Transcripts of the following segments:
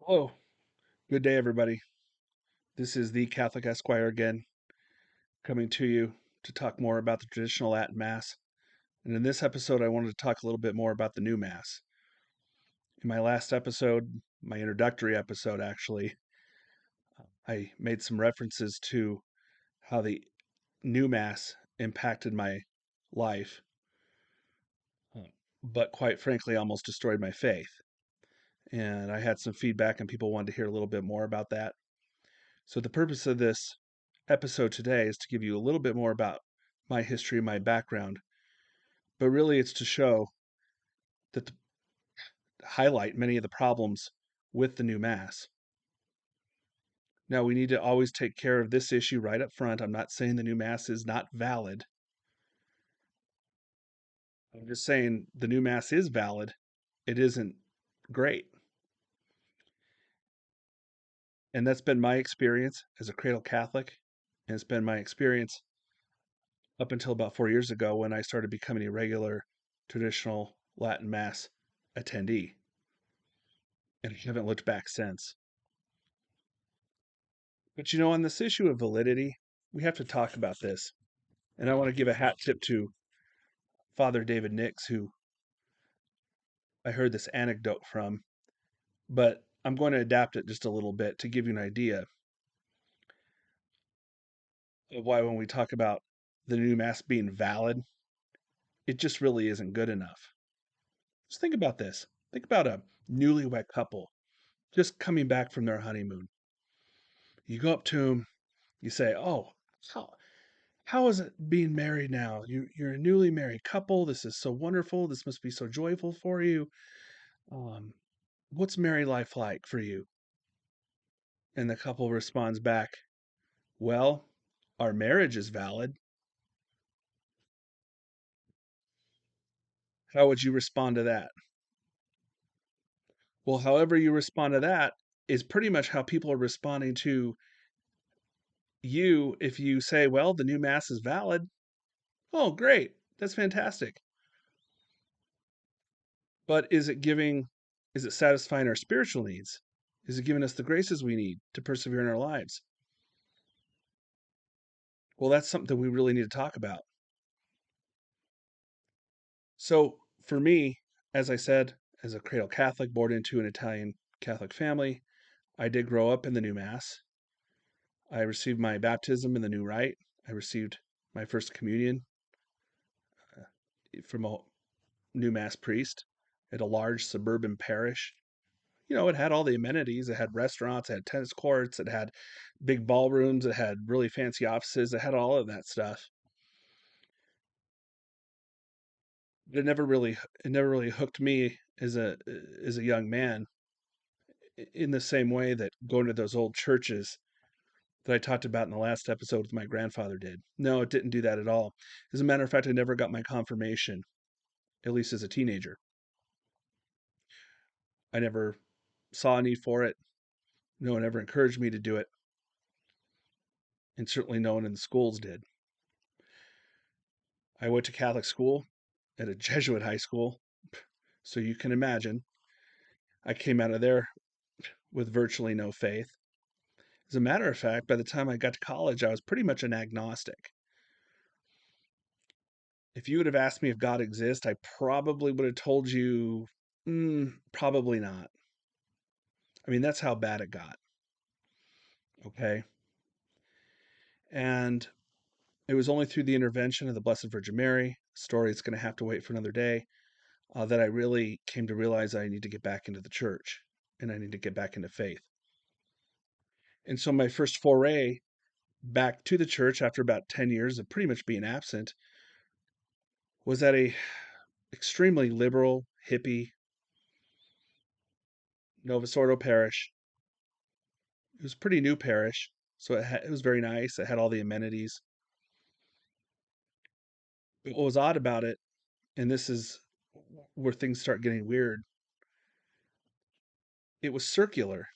Hello, good day, everybody. This is the Catholic Esquire again, coming to you to talk more about the traditional Latin Mass. And in this episode, I wanted to talk a little bit more about the new Mass. In my last episode, my introductory episode, actually, I made some references to how the new Mass impacted my life, but quite frankly, almost destroyed my faith. And I had some feedback, and people wanted to hear a little bit more about that. So, the purpose of this episode today is to give you a little bit more about my history, my background, but really it's to show that to highlight many of the problems with the new Mass. Now, we need to always take care of this issue right up front. I'm not saying the new Mass is not valid. I'm just saying the new Mass is valid. It isn't great. And that's been my experience as a cradle Catholic. And it's been my experience up until about 4 years ago when I started becoming a regular traditional Latin Mass attendee. And I haven't looked back since. But on this issue of validity, we have to talk about this. And I want to give a hat tip to Father David Nix, who I heard this anecdote from, but I'm going to adapt it just a little bit to give you an idea of why when we talk about the new Mass being valid, it just really isn't good enough. Just think about this. Think about a newlywed couple just coming back from their honeymoon. You go up to them, you say, "Oh, how is it being married now? You're a newly married couple. This is so wonderful. This must be so joyful for you. Um, what's married life like for you?" And the couple responds back, "Well, our marriage is valid." How would you respond to that? Well, however you respond to that is pretty much how people are responding to you if you say, "Well, the new Mass is valid." Oh, great. That's fantastic. But is it satisfying our spiritual needs? Is it giving us the graces we need to persevere in our lives? Well, that's something we really need to talk about. So, for me, as I said, as a cradle Catholic born into an Italian Catholic family, I did grow up in the new Mass. I received my baptism in the new rite. I received my first communion from a new Mass priest at a large suburban parish. It had all the amenities. It had restaurants, it had tennis courts, it had big ballrooms, it had really fancy offices, it had all of that stuff. But it never really hooked me as a young man in the same way that going to those old churches that I talked about in the last episode with my grandfather did. No, it didn't do that at all. As a matter of fact, I never got my confirmation, at least as a teenager. I never saw a need for it. No one ever encouraged me to do it, and certainly no one in the schools did. I went to Catholic school at a Jesuit high school, so you can imagine I came out of there with virtually no faith. As a matter of fact, by the time I got to college, I was pretty much an agnostic. If you would have asked me if God exists, I probably would have told you, probably not. I mean, that's how bad it got. Okay. And it was only through the intervention of the Blessed Virgin Mary, story it's going to have to wait for another day, that I really came to realize I need to get back into the church and I need to get back into faith. And so my first foray back to the church after about 10 years of pretty much being absent was at a extremely liberal, hippie Novus Ordo parish. It was a pretty new parish, so it was very nice. It had all the amenities. But what was odd about it, and this is where things start getting weird, it was circular.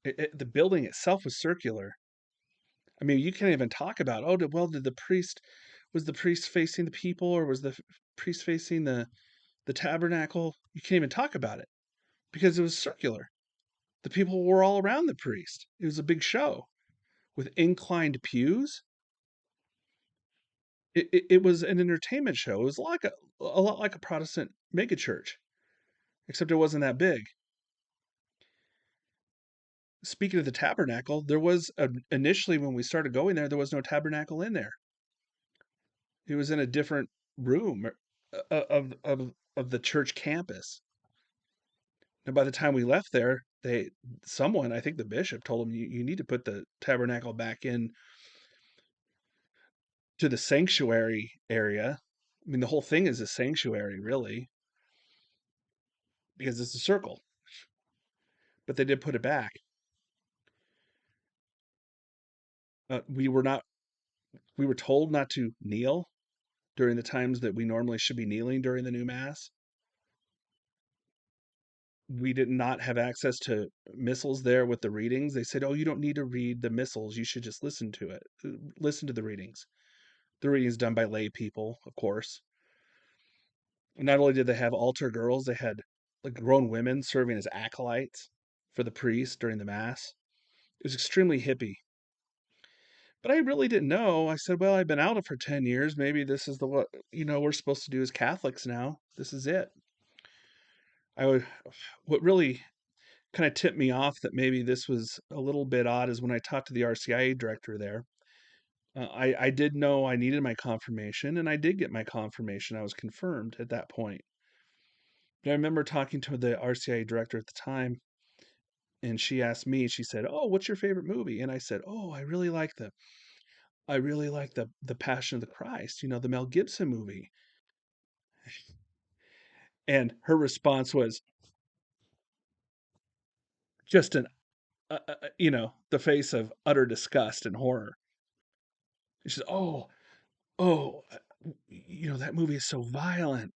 The building itself was circular. I mean, you can't even talk about, oh, did was the priest facing the people or was the priest facing the tabernacle? You can't even talk about it because it was circular. The people were all around the priest. It was a big show with inclined pews. It was an entertainment show. It was like a lot like a Protestant megachurch, except it wasn't that big. Speaking of the tabernacle, there was initially when we started going there was no tabernacle in there. It was in a different room of the church campus. And by the time we left there, someone, I think the bishop, told him you need to put the tabernacle back in to the sanctuary area. I mean, the whole thing is a sanctuary, really, because it's a circle. But they did put it back. We were not. We were told not to kneel during the times that we normally should be kneeling during the new mass. We did not have access to missals there with the readings. They said, "Oh, you don't need to read the missals. You should just listen to it. Listen to the readings." The readings done by lay people, of course. And not only did they have altar girls, they had like grown women serving as acolytes for the priest during the mass. It was extremely hippie. But I really didn't know. I said, "Well, I've been out for 10 years. Maybe this is the what we're supposed to do as Catholics now. This is it." I would what really kind of tipped me off that maybe this was a little bit odd is when I talked to the RCIA director there. I did know I needed my confirmation, and I did get my confirmation. I was confirmed at that point. But I remember talking to the RCIA director at the time, and she asked me. She said, "Oh, what's your favorite movie?" And I said, "Oh, I really like the Passion of the Christ. The Mel Gibson movie." And her response was just the face of utter disgust and horror. She said, "Oh, that movie is so violent.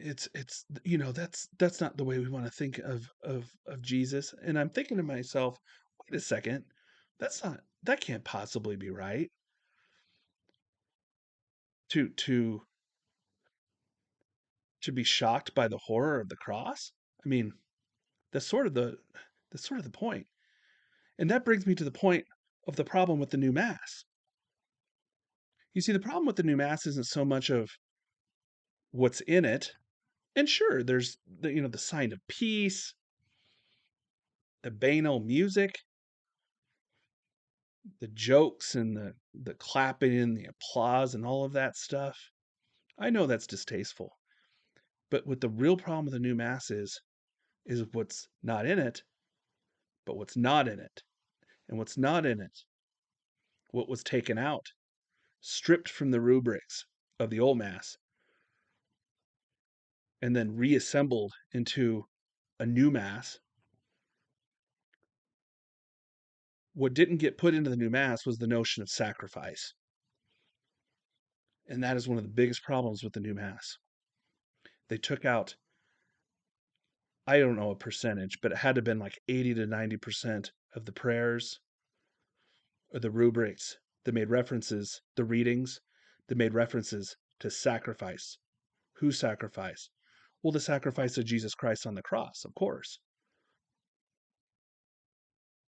That's not the way we want to think of Jesus." And I'm thinking to myself, wait a second, that can't possibly be right. To to be shocked by the horror of the cross. I mean, that's sort of the that's sort of the point. And that brings me to the point of the problem with the new mass. You see, the problem with the new mass isn't so much of what's in it. And sure, there's the sign of peace, the banal music, the jokes and the clapping and the applause and all of that stuff. I know that's distasteful. But what the real problem with the new mass is what's not in it, but what's not in it. And what's not in it, what was taken out, stripped from the rubrics of the old mass, and then reassembled into a new mass. What didn't get put into the new mass was the notion of sacrifice. And that is one of the biggest problems with the new mass. They took out, I don't know a percentage, but it had to have been like 80 to 90% of the prayers or the rubrics that made references, the readings that made references to sacrifice. Who sacrificed? Well, the sacrifice of Jesus Christ on the cross, of course.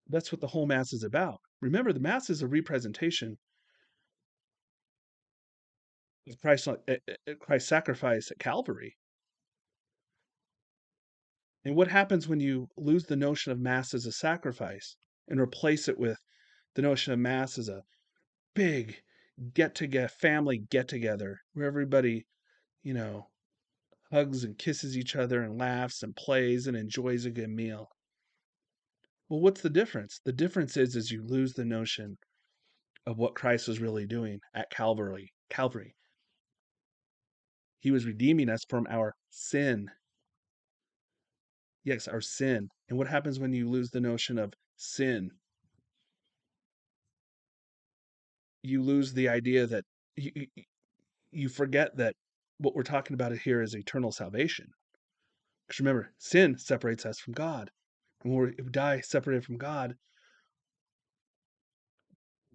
That's what the whole mass is about. Remember, the mass is a representation of Christ's sacrifice at Calvary. And what happens when you lose the notion of mass as a sacrifice and replace it with the notion of mass as a big get together, family get together where everybody, you know, hugs and kisses each other and laughs and plays and enjoys a good meal? Well, what's the difference? The difference is you lose the notion of what Christ was really doing at Calvary. Calvary. He was redeeming us from our sin. Yes, our sin. And what happens when you lose the notion of sin? You lose the idea that you forget that what we're talking about here is eternal salvation. Because remember, sin separates us from God. And when we die separated from God,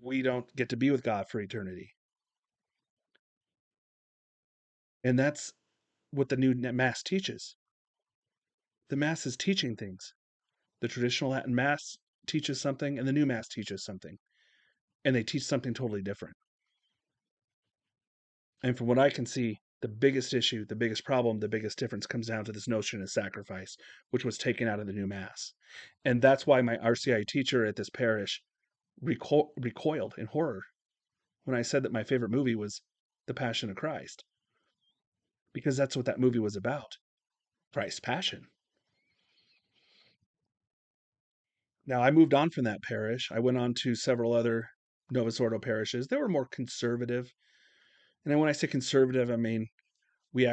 we don't get to be with God for eternity. And that's what the new Mass teaches. The Mass is teaching things. The traditional Latin Mass teaches something, and the new Mass teaches something, and they teach something totally different. And from what I can see, the biggest issue, the biggest problem, the biggest difference comes down to this notion of sacrifice, which was taken out of the new Mass. And that's why my RCI teacher at this parish recoiled in horror when I said that my favorite movie was The Passion of Christ, because that's what that movie was about, Christ's passion. Now, I moved on from that parish. I went on to several other Novus Ordo parishes. They were more conservative. And when I say conservative, I mean we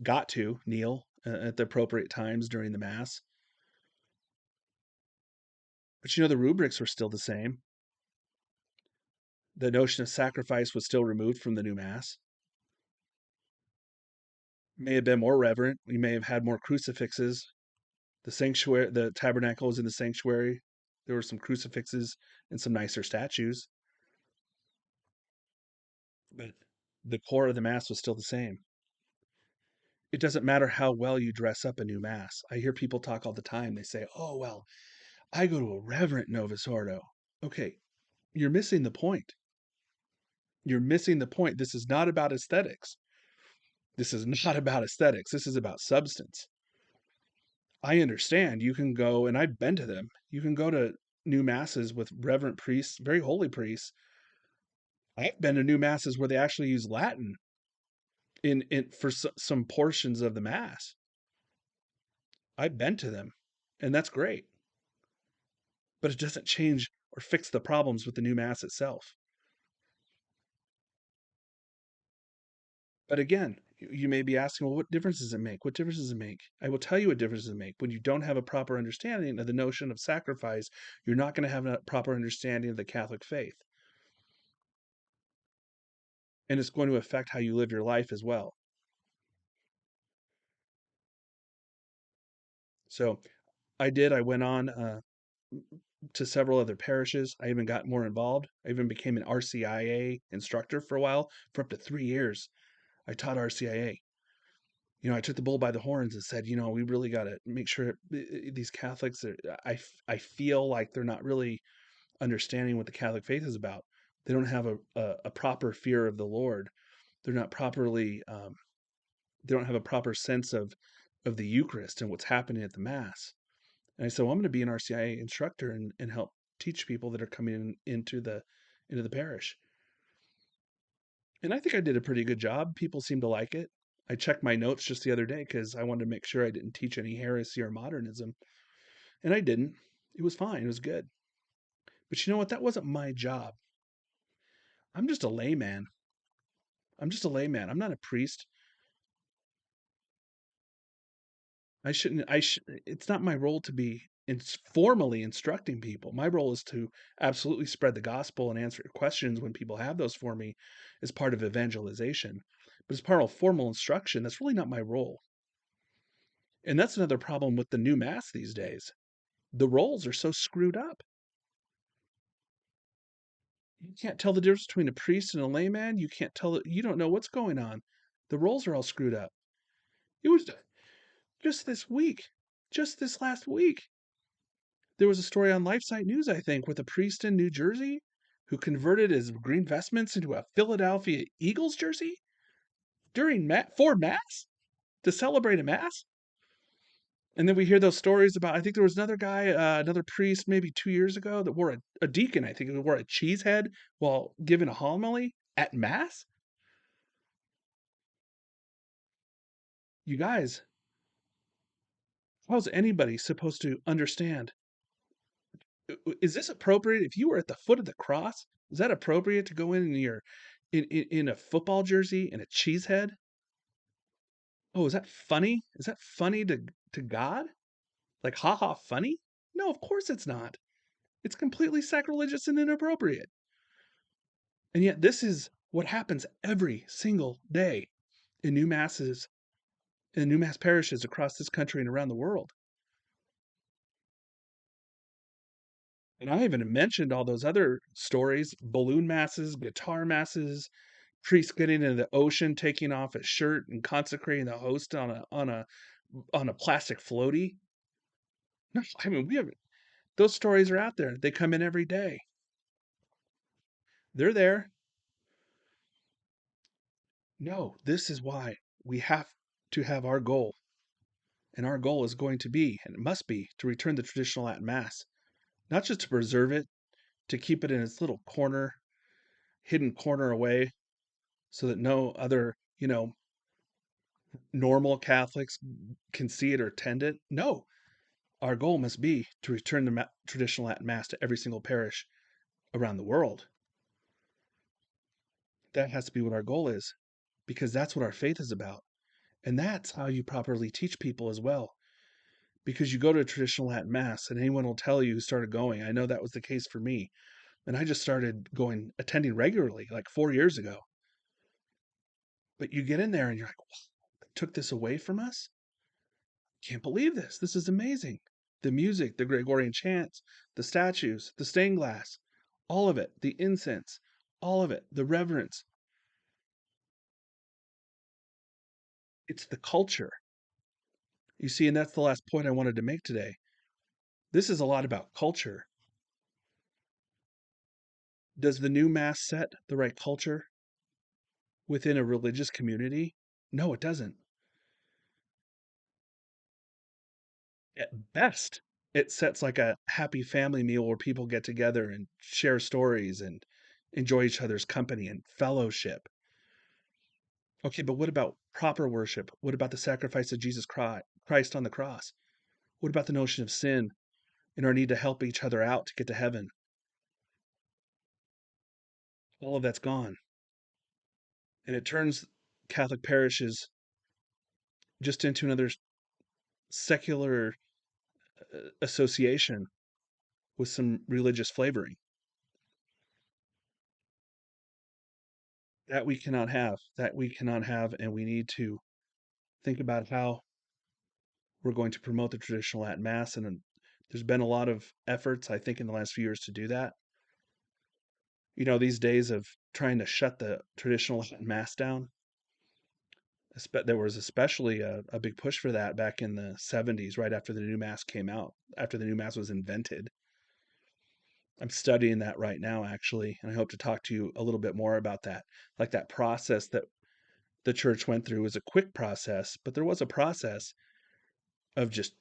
got to kneel at the appropriate times during the Mass. But the rubrics were still the same. The notion of sacrifice was still removed from the new Mass. May have been more reverent. We may have had more crucifixes. The sanctuary, the tabernacle was in the sanctuary. There were some crucifixes and some nicer statues. But the core of the Mass was still the same. It doesn't matter how well you dress up a new Mass. I hear people talk all the time. They say, oh, well, I go to a reverent Novus Ordo. Okay, you're missing the point. You're missing the point. This is not about aesthetics. This is not about aesthetics. This is about substance. I understand you can go, and I've been to them. You can go to new masses with reverent priests, very holy priests. I've been to new masses where they actually use Latin in for some portions of the mass. I've been to them, and that's great. But it doesn't change or fix the problems with the new mass itself. But again, you may be asking, well, what difference does it make? What difference does it make? I will tell you what difference does it make. When you don't have a proper understanding of the notion of sacrifice, you're not going to have a proper understanding of the Catholic faith. And it's going to affect how you live your life as well. So I went on to several other parishes. I even got more involved. I even became an RCIA instructor for a while. For up to 3 years, I taught RCIA. I took the bull by the horns and said, we really got to make sure these Catholics, I feel like they're not really understanding what the Catholic faith is about. They don't have a proper fear of the Lord. They're not properly, they don't have a proper sense of the Eucharist and what's happening at the Mass. And I said, well, I'm going to be an RCIA instructor and help teach people that are coming into the parish. And I think I did a pretty good job. People seem to like it. I checked my notes just the other day because I wanted to make sure I didn't teach any heresy or modernism. And I didn't. It was fine. It was good. But you know what? That wasn't my job. I'm just a layman. I'm just a layman. I'm not a priest. I shouldn't. It's not my role to be formally instructing people. My role is to absolutely spread the gospel and answer questions when people have those for me as part of evangelization. But as part of formal instruction, that's really not my role. And that's another problem with the new Mass these days. The roles are so screwed up. You can't tell the difference between a priest and a layman. You can't tell. You don't know what's going on. The roles are all screwed up. It was just this week, just this last week. There was a story on LifeSite News, I think, with a priest in New Jersey who converted his green vestments into a Philadelphia Eagles jersey for Mass to celebrate a Mass. And then we hear those stories about, I think there was another guy, another priest maybe 2 years ago that wore a deacon, I think, who wore a cheese head while giving a homily at Mass. You guys, how's anybody supposed to understand? Is this appropriate? If you were at the foot of the cross, is that appropriate to go in your in a football jersey and a cheese head? Oh, is that funny? Is that funny to God? Like, haha, funny? No, of course it's not. It's completely sacrilegious and inappropriate. And yet, this is what happens every single day in new masses, in new mass parishes across this country and around the world. And I haven't mentioned all those other stories: balloon masses, guitar masses, priests getting into the ocean, taking off a shirt and consecrating the host on a on a plastic floaty. No, I mean, we have those stories are out there. They come in every day. They're there. No, this is why we have to have our goal. And our goal is going to be, and it must be, to return the traditional Latin Mass, not just to preserve it, to keep it in its little corner, hidden corner away, so that no other, normal Catholics can see it or attend it. No, our goal must be to return the traditional Latin Mass to every single parish around the world. That has to be what our goal is, because that's what our faith is about. And that's how you properly teach people as well. Because you go to a traditional Latin Mass and anyone will tell you who started going. I know that was the case for me. And I just started attending regularly like 4 years ago. But you get in there and you're like, wow, they took this away from us? Can't believe this. This is amazing. The music, the Gregorian chants, the statues, the stained glass, all of it, the incense, all of it, the reverence. It's the culture. You see, and that's the last point I wanted to make today. This is a lot about culture. Does the new Mass set the right culture within a religious community? No, it doesn't. At best, it sets like a happy family meal where people get together and share stories and enjoy each other's company and fellowship. Okay, but what about proper worship? What about the sacrifice of Jesus Christ on the cross? What about the notion of sin and our need to help each other out to get to heaven? All of that's gone. And it turns Catholic parishes just into another secular association with some religious flavoring that we cannot have. That we cannot have, and we need to think about how we're going to promote the traditional Latin Mass. And there's been a lot of efforts, I think, in the last few years to do that. These days of trying to shut the traditional Latin Mass down, there was especially a big push for that back in the 70s, right after the new Mass came out, after the new Mass was invented. I'm studying that right now, actually, and I hope to talk to you a little bit more about that. Like that process that the church went through was a quick process, but there was a process of just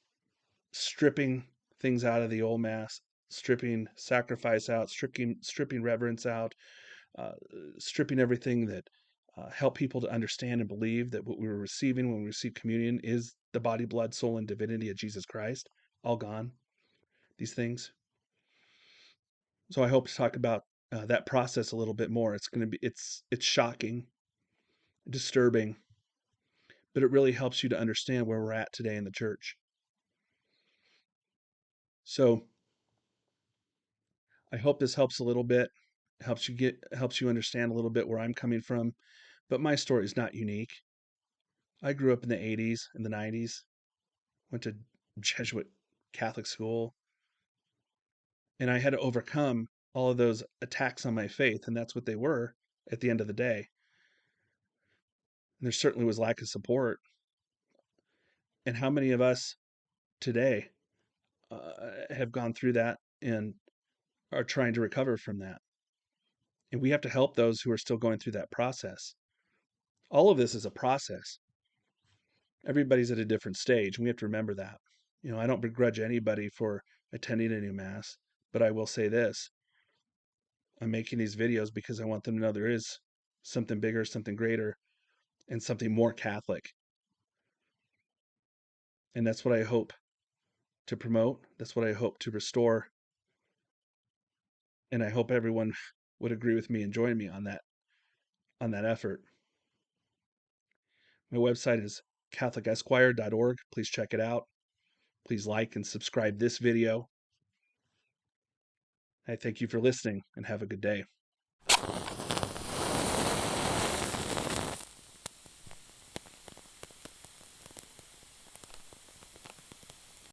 stripping things out of the old Mass, stripping sacrifice out, stripping reverence out, uh, stripping everything that helped people to understand and believe that what we were receiving when we receive communion is the body, blood, soul, and divinity of Jesus Christ. All gone. These things. So I hope to talk about that process a little bit more. It's shocking, disturbing, but it really helps you to understand where we're at today in the church. So I hope this helps a little bit, helps you understand a little bit where I'm coming from. But my story is not unique. I grew up in the 80s and the 90s, went to Jesuit Catholic school, and I had to overcome all of those attacks on my faith, and that's what they were at the end of the day. And there certainly was lack of support. And how many of us today have gone through that and are trying to recover from that? And we have to help those who are still going through that process. All of this is a process. Everybody's at a different stage, and we have to remember that. I don't begrudge anybody for attending a new Mass, but I will say this. I'm making these videos because I want them to know there is something bigger, something greater, and something more Catholic. And that's what I hope to promote. That's what I hope to restore. And I hope everyone would agree with me and join me on that effort. My website is catholicesquire.org. Please check it out. Please like and subscribe this video. I thank you for listening and have a good day.